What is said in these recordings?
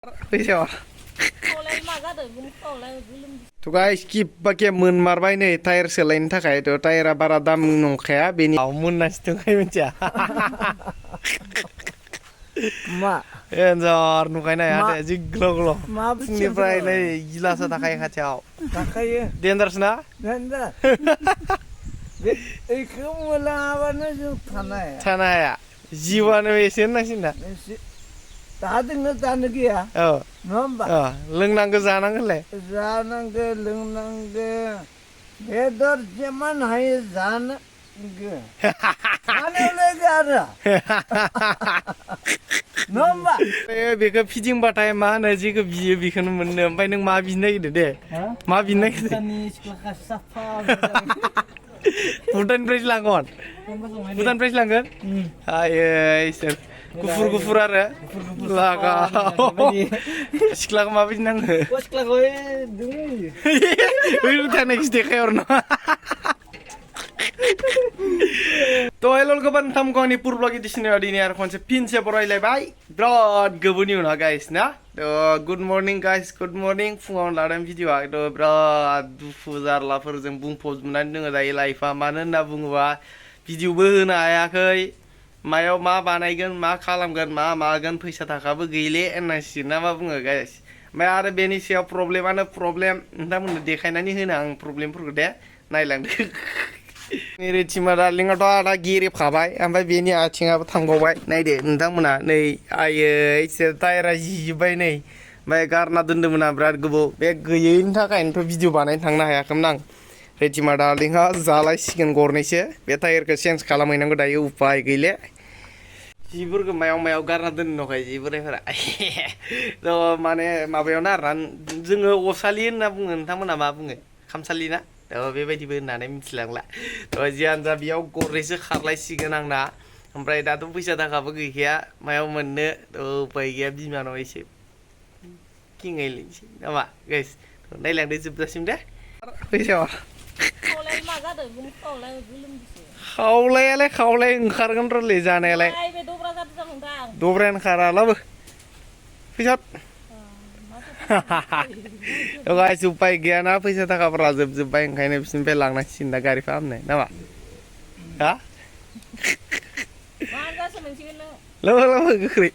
फैसा to guys keep pakai mun marbai nih tire selain takai itu tire baradam nongkaya bini mun nasi tuh kayak macam mak enjar nongkaya nih ada jiglo mak ini prai nih gila sa takai kacau takai diantar sana nanda ikum melawan aja tanah ya jiwa nih mesin nasi na tadi ngetan lagi ya oh nampak lengnang ke sana le zanang ke lengnang ke bedor zaman hai zan ke ane lagi ada nampak beka pijing batai mana sih ke biaya bikin mana sampai neng ma bina gitu deh ma bina gitu Bukan price langgon bukan price langgon ayo sir kufur ada laga sekolah ma bina nggak sekolah gue dulu udah next day kayak orang तो hello गबन थम को नि पूर्व लगी दिसने अडिनी यार कौन से pin से पराइले भाई ब्रॉड गबुनी हुना गाइस ना तो good morning guys good morning फुङाव लादों भिडिअ आ तो ब्रॉड दुखु जारलाफोरजों बुंफबजोबनानै दङ दायो लाइफआ मानो होनना बुङोबा भिडिअबो होनो हायाखै मायाव मा बानायगोन मा खालामगोन मा मागोन फैसा थाखाबो गैले होननांसिगोन ना मा बुङो गाइस ओमफ्राय आरो बेनि सायाव प्रब्लेमानो प्रब्लेम नोंथांमोननो देखायनानै होनो आं प्रब्लेमफोरखौ दे नायलांदो रेटिमा दार्लिंआथ' आदा गेरेबखाबाय ओमफ्राय बेनि आथिङाबो थांबावबाय नायदो नोंथांमोना नै आयै इसोर टायरा जिजोब्बाय नै ओमफ्राय गारना दोन्दोंमोन आं बिराद गोबाव बे गैयैनि थाखायनोथ' भिडिअ बानायनो थांनो हायाखैमोन आं रेटिमा दार्लिंआ जालायसिगोन गरनैसो बे टायारखौ चेन्ज खालामहैनांगौ दायो उपाय गैले जिफोरखौ मायाव गारना दोननो नखाय जि बोरायफोरा थ' माने माबायावनो आरोना जोङो असालि होनना बुङो नोंथांमोना मा बुङो खामसालि ना बेबायदिबो होननानै मिथिलांला थ' जियानो जा बेयाव गरनैसो खारलायसिगोन आंना ओमफ्राय दाथ' फैसा थाखाबो गैखाया मायाव मोननो उपाय गैया बिमानाव एसे खिङैलैनोसै नामा गाइस नायलांदो जोबजासिम दे फैसा खावलाय ओंखारगोन र'लै जानायालाय दब्रायानो खारालाबो फैसा गाइस उपाय गैयाना फैसा थाखाफोरा जोबजोब्बाय ओंखायनो बिसोरनिफ्राय लांनांसिगोन दा गारि फाहामनो नामा हा लाबो गोख्रै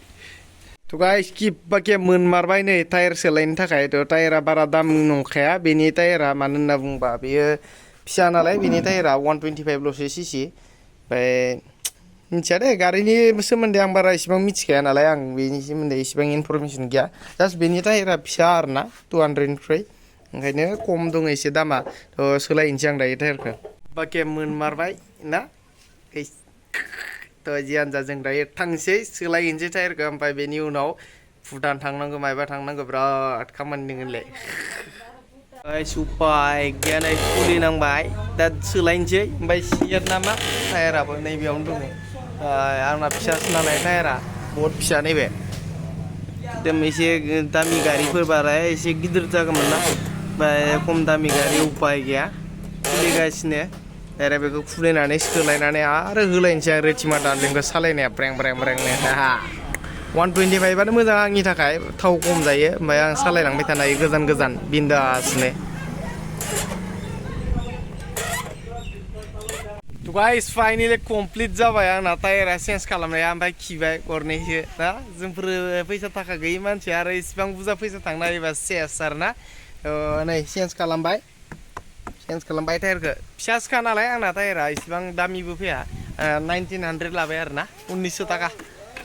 थ' गाइस किप बाके मोनमारबाय नै टायार सोलायनो थाखाय थ' टायारा बारा दाम नंखाया बेनि टायारा मानो होनना बुंबा बेयो फिसा नालाय बेनि टायारा 125ल'सो सिसि ओमफ्राय मिथिया दे गारिनि सोमोन्दै आं बारा इसेबां मिथिखाया नालाय आं बेनि सोमोन्दै इसेबां इनफरमेसन गैया जास्ट बेनि टायारा फिसा आरोना 200निफ्राय ओंखायनो खम दङ एसे दामा थ' सोलायनोसै आं दायो टायारखौ बाके मोनमारबाय ना थ' जियानो जा जों दायो थांसै सोलायहैनोसै टायारखौ ओमफ्राय बेनि उनाव भुटान थांनांगौ मायबा थांनांगौ बिराद खामानि दङलै उपाय गैया नै खुलिनांबाय दा सोलायनोसै ओमफ्राय सियार नामा टायाराबो नैबेयावनो दङ आंना फिसासो नालाय टायारा बहुत फिसा नैबे एकदम एसे दामि गारिफोर बारा एसे गिदिर जागौमोन ना ओमफ्राय खम दामि गारि उपाय गैया खुलिगासिनो दायरेक्ट बेखौ खुलिनानै सोलायनानै आरो होलायनोसै आं रेटिमा दार्लिंखौ सालायनाया ब्रें नो 125आनो मोजां आंनि थाखाय थाव खम जायो ओमफ्राय आं सालायलांबाय थानो हायो गोजान बिन्दासनो थ' गाइस फाइनालि कमप्लिट जाबाय आंना टायारा चेन्ज खालामनाया ओमफ्राय खिबाय गरनैसो ना जोंफोर फैसा थाखा गैयि मानसि आरो इसिबां बुरजा फैसा थांनो हायोबा सेस आरोना नै चेन्ज खालामबाय टायारखौ फिसासोखा नालाय आंना टायारा इसिबां दामिबो फैया 1900 लाबाय आरोना 1900 थाखा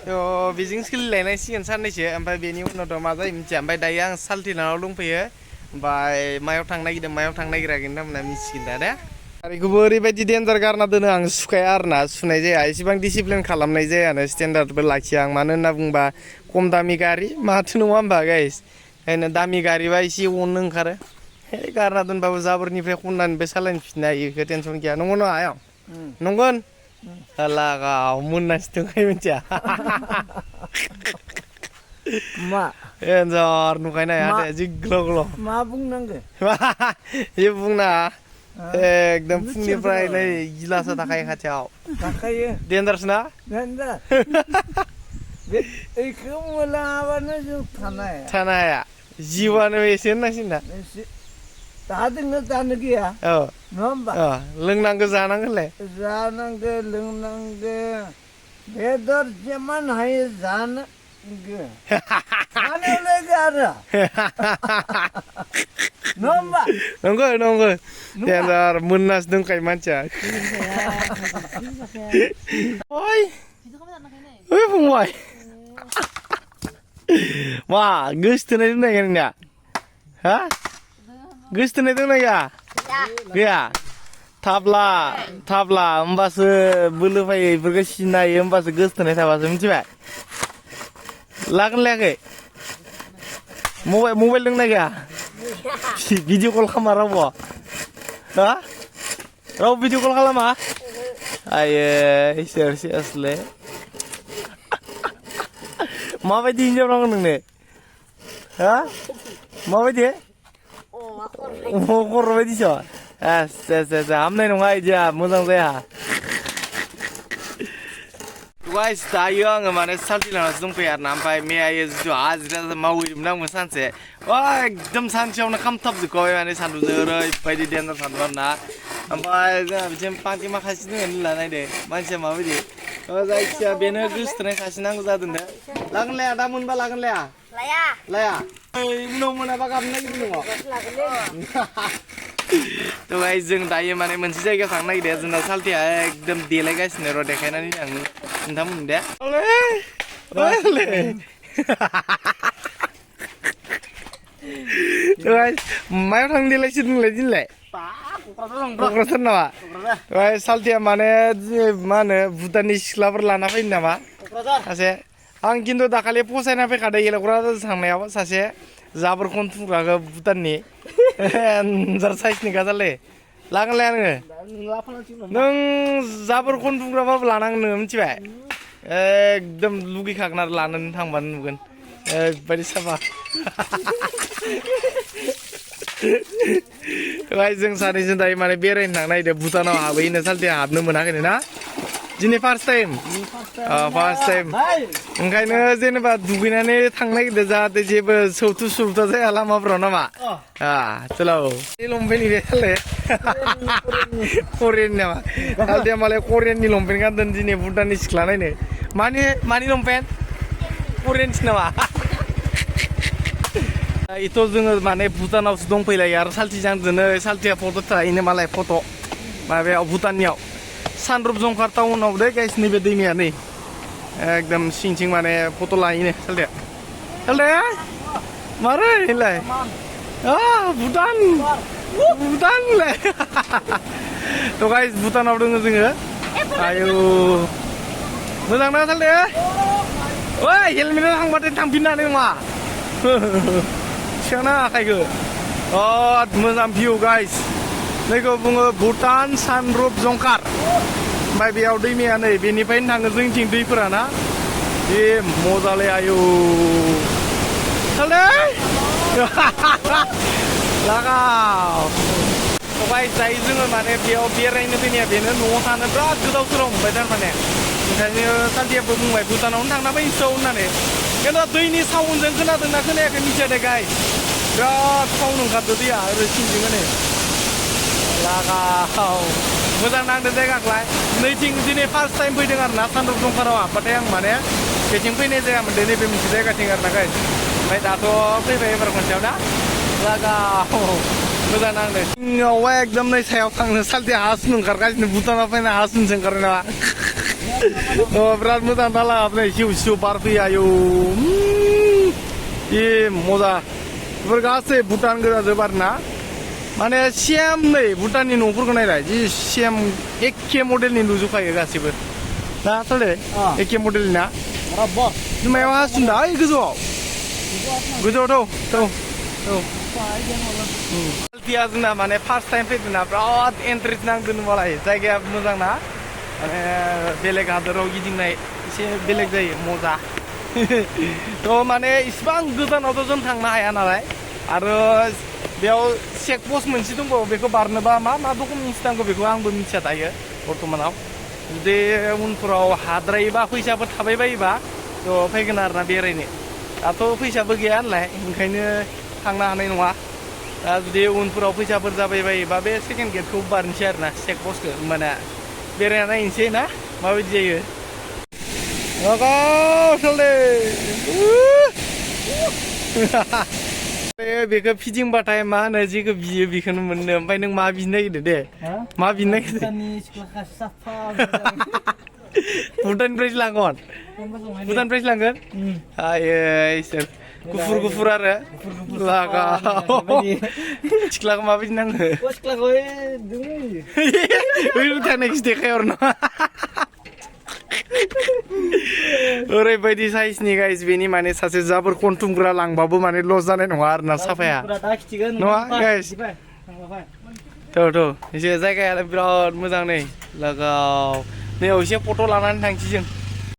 थ' बेजों सोलिलायनांसिगोन साननैसो ओमफ्राय बेनि उनावथ' मा जायो मिथिया ओमफ्राय दायो आं साल्टिनाव दंफैयो ओमफ्राय मायाव थांनो नागिरदों मायाव थांनो नागिराखै होनना मिथिगोन दा गारिखौबो ओरैबायदि डेन्जार गारना दोनो आं सुखाया आरोना सुनाय जाया इसेबां डिसिप्लिन खालामनाय जायानो स्टेन्डार्डबो लाखिया आं मानो होनना बुंबा खम दामि गारि माथो नङा होमबा गाइस ओंखायनो दामि गारिबा एसे अननो ओंखारो गारना दोनबाबो जाबोरनिफ्राय खननानैबो सालायफिननो हायो बेखौ टेनसन गैया नंगौ ना आयं नंगोन लागाव मोननासो दंखायो मिथिया मा एन्जार नुखायनो हाया जिग्ल' मा बुंनांगौ जेबो बुंनाङा एकदम फुंनिफ्राय नै गिलासो थाखायो खाथियाव थाखायो डेन्जारसो ना बेखौ मोनलाङाबानो जों थानो हाया थानो हाया जिउआनो एसे होननांसिगोन ना जादोंना जानो गैया औ नङा होमबा लोंनांगौ जानांगोनलाय जानांगो लोंनांगो बेदर जेमान हायो जानांगो थानायावलाय गारा नङा होमबा नंगौ नंगौ देन्जार मोननासो दंखायो मानसिया ओइ ओइ फंबाय मा गोसथोनाय दंना गैया नोंनिया हा गोसथोनाय दंना गैया गैया थाब्ला होमबासो बोलो फैयो इफोरखौ सिनो हायो होमबासो गोसथोनाय थाबासो मिथिबाय लागोन लायाखै मबाइल दंना गैया भिडिअ कल खालामा रावबो हा रावबो भिडिअ कल खालामा आये सोरसो असले माबायदि हिनजाव नांगौ नोंनो हा माबायदि खर' बायदिसो आच्छा हामनाय नङा इदिया मोजां जाया गाइस दायो आङो माने साल्टिलानावसो दंफैयो आरोना ओमफ्राय मैया जिथु हाजिरा मावहैदोंमोन आंबो सानसे एकदम सानसेयावनो खामथाबजोबखाबाय माने सान्दुंजों ओरैबायदि देन्जार सान्दुं आरोना ओमफ्राय जोंहा बिदिनो पार्टि माखासे दङ निला नायदो मानसिया माबायदि जायखिजाया बेनो गोसोथोनाय सासे नांगौ जादों दा लागोन लाया दा मोनबा लागोन लाया लाया उनाव मोनाबा गाबनो नागिरदों दङ तो गाइस जों दायो माने मोनसे जायगायाव थांनो नागिरदों जोंना साल्टिया एकदम देलायगासिनो र' देखायनानै आं नोंथांमोन दे मायाव थांनो देलायसो नोंलाय दिनलाय क'क्राझार नामा साल्टिया माने मा होनो भुटाननि सिख्लाफोर लाना फैनो नामा सासे आं खिन्थु दाखालि फसायना फैखादों गेलेग्रा थांनायाव सासे जाबोर खनथुमग्राखौ भुटाननि जार साइसनि गाजालै लागोन लाया नोङो नों जाबोर खनथुमग्राबाबो लानांगोन नोङो मिथिबाय एकदम लुगैखागोन आरो लानानै थांबानो नुगोन ओरैबायदि साफा जों सानैजों दायो माने बेरायनो थांनो नागिरदों भुटानाव हाबहैनो साल्टिया हाबनो मोनाखैनो ना दिनै फार्स्ट टाइम ओंखायनो जेनेबा दुगैनानै थांनो नागिरदों जाहाथे जेबो सौथु सुरुथा जाया लामाफ्राव नामा चलो लंपेन्ट गैयालै करियान नामा साल्टिया मालाय करियाननि लंपेन्ट गानदों दिनै भुटाननि सिख्ला नायनो मानि लंपेन्ट करियानसो नामा इथ' जोङो माने भुटानावसो दंफैलायो आरो साल्टिजों दोनो साल्टिया फट' थाहैनो मालाय फट' माबायाव भुटाननियाव सानरुप जंखार टाउनाव दे गाइस नैबे दैमाया नै एकदम सिं माने फट' लाहैनो साल्टिया मारै होनलाय भुटानलाय थ' गाइस भुटानाव दङ जोङो आयौ मोजां ना साल्टिया ओइ हेलमेटआव थांबाथाय थांफिननो हानाय नङा थिखांना आखाइखौ मोजां भिउ गाइस नैखौ बुङो भुटान सानरुप जंखार ओमफ्राय बेयाव दैमाया नै बेनिफ्रायनो थाङो जोंनिथिं दैफोरा ना बे मजालै आयौ लागाव गाइस दायो जोङो माने बेयाव बेरायनो फैनाया बेनो न'आव थानो बिराद गोदाव सोराव मोनबाय थारमाने ओंखायनो साल्टियाबो बुंबाय भुटानावनो थांना फैनोसै होननानै खिन्थु दैनि साउन्डजों खोनादोंना खोनायाखै मिथिया दे गाइस बिराद साउन्ड ओंखारदो दैया ओरै सिंजों माने लागाव मोजां नांदों जायगाखौलाय नैथिं दिनै फार्स्ट टाइम फैदों आरो ना सानरुप जंखाराव हाबबाथाय आं माने बेथिं फैनाय जायामोन दे नैबे मोनसे जायगाथिं आरो ना गाइस ओमफ्राय दाथ' फैबाय एबार खनसेयाव ना लागाव मोजां नांदों सिङाव एकदम नै सायाव थांनो साल्टिया हासुनो ओंखारगासिनो भुटानाव फैना हासुनोसो ओंखारो नामा बिराद मोजां नाला नै सिउ सिउ बार फैयो आयौ मजा बेफोर गासै भुटान गोजाजोब आरो ना माने सेम नै भुटाननि न'फोरखौ नायलाय जि सेम एखे मडेलनि नुजोबखायो गासिबो ना साले एखे मडेलनि ना मायाव हासुनदा ओइ गोजौआवथ' साल्टिया जोंना माने फार्स्ट टाइम फैदोंना बिराद इन्ट्रेस्ट नांदों मालाय जायगाया मोजां ना माने बेलेग हादोराव गिदिंनाय एसे बेलेग जायो मजा थ' माने इसिबां गोजानावथ' जों थांनो हाया नालाय आरो बेयाव चेक पस्ट मोनसे दंबावो बेखौ बारनोबा मा डकुमेन्टस नांगौ बेखौ आंबो मिथिया दायो बर्थमानाव जुदि उनफोराव हाद्रायोबा फैसाफोर थाबाय बायोबा थ' फैगोन आरोना बेरायनो दाथ' फैसाबो गैया नालाय ओंखायनो थांनो हानाय नङा दा जुदि उनफोराव फैसाफोर जाबाय बायोबा बे सेकेन्ड गेटखौ बारनोसै आरोना चेक पस्टखौ होमबाना बेरायना नायनोसै ना माबायदि जायो बेखौ फिदिंबाथाय मा होनो जेखौ बियो बेखौनो मोननो ओमफ्राय नों मा बिनो नागिरदो दे मा बिनो नागिरदो भुटाननिफ्रायसो लांगोन भुटाननिफ्रायसो लांगोन आयै इसोर गुफुर गुफुर आरो लागाव सिख्लाखौ माबायदि नाङो भुटाननिखौसो देखायहरनो ओरैबायदि साइजनि गाइस बेनि माने सासे जाबोर खनथुमग्रा लांबाबो माने लस जानाय नङा आरोना साफाया नङा गाइस थ' एसे जायगायालाय बिराद मोजां नै लागाव नैयाव एसे फट' लानानै थांसै जों